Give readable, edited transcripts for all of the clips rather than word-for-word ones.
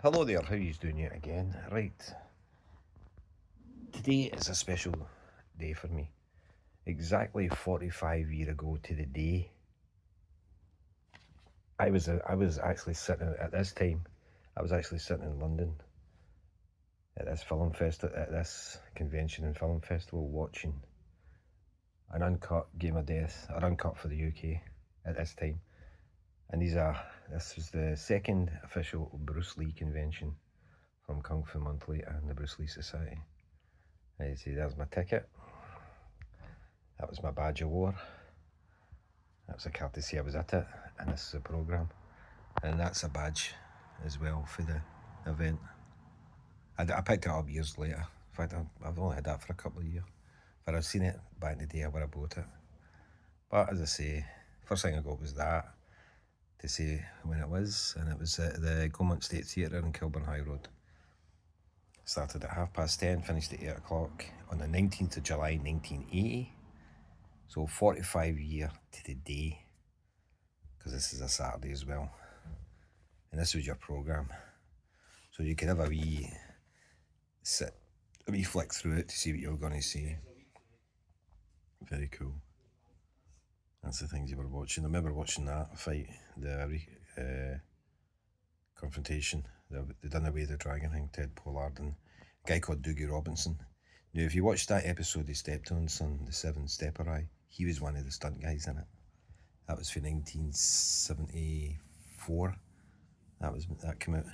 Hello there, how you doing yet again? Right, today is a special day for me. Exactly 45 years ago to the day, I was actually sitting at this time. I was actually sitting in London at this at this convention and film festival, watching an uncut Game of Death, or uncut for the UK at this time. And this was the second official Bruce Lee convention from Kung Fu Monthly and the Bruce Lee Society. And you see, there's my ticket. That was my badge of war. That was a courtesy I was at it, and this is a programme. And that's a badge as well for the event. I picked it up years later. In fact, I've only had that for a couple of years. If I'd seen it back in the day, I would have bought it. But as I say, first thing I got was that to say when it was, and it was at the Gaumont State Theatre in Kilburn High Road. Started at 10:30, finished at 8 o'clock on the 19th of July 1980. So 45 years to the day, because this is a Saturday as well. And this was your programme. So you could have a wee flick through it to see what you were going to see. Very cool. That's the things you were watching. I remember watching that fight, the confrontation. They done away the dragon thing, Ted Pollard and a guy called Doogie Robinson. Now, if you watched that episode he stepped on, son, the Seven Stepper Eye, he was one of the stunt guys in it. That was for 1974. That came out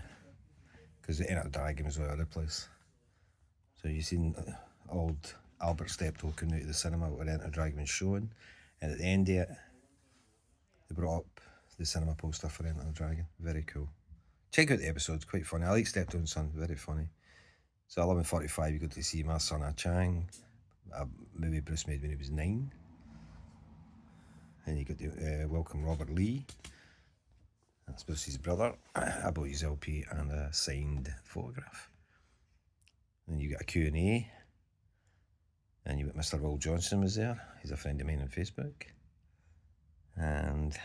because the Enter the Dragon was all over the place. So you seen old Albert Steptoe coming out of the cinema where Enter the Dragon was showing, and at the end of it, they brought up the cinema poster for Enter the Dragon. Very cool. Check out the episode; it's quite funny. I like Steptoe and Son, very funny. So 11:45, you got to see my son Ah Chang. Maybe Bruce made when he was 9. And you got to welcome Robert Lee. That's Bruce's brother. I bought his LP and a signed photograph. Then you got a Q&A. And you got Mr. Will Johnson was there. He's a friend of mine on Facebook. And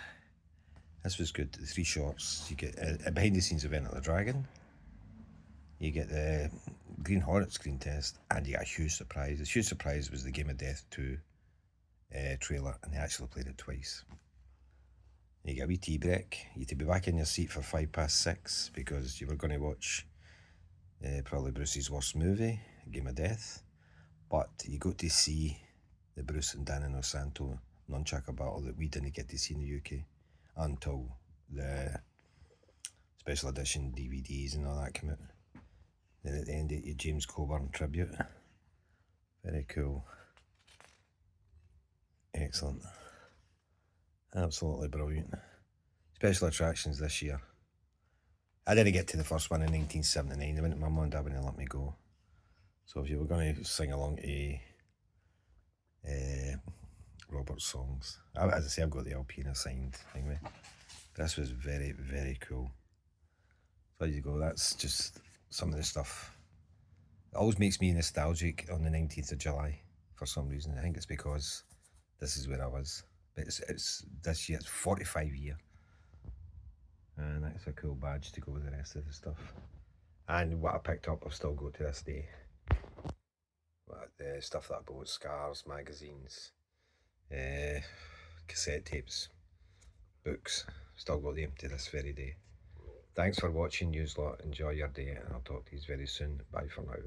this was good. The 3 shorts. You get a behind the scenes event at the Dragon. You get the Green Hornet screen test. And you got a huge surprise. The huge surprise was the Game of Death 2 trailer. And they actually played it twice. You get a wee tea break. You had to be back in your seat for 6:05 because you were going to watch probably Bruce's worst movie, Game of Death. But you got to see the Bruce and Danny Santo nunchaka battle that we didn't get to see in the UK until the special edition DVDs and all that came out. Then at the end, your James Coburn tribute. Very cool. Excellent. Absolutely brilliant. Special attractions this year. I didn't get to the first one in 1979. My mum and dad wouldn't let me go. So if you were going to sing along to Robert's songs, as I say, I've got the LP and a signed thing. This was very, very cool. So there you go. That's just some of the stuff. It always makes me nostalgic on the 19th of July for some reason. I think it's because this is where I was. But it's this year, it's 45 years. And that's a cool badge to go with the rest of the stuff. And what I picked up, I've still got to this day. The stuff that I bought, scars, magazines, cassette tapes, books, still got them to this very day. Thanks for watching, yous lot. Enjoy your day, and I'll talk to you very soon. Bye for now.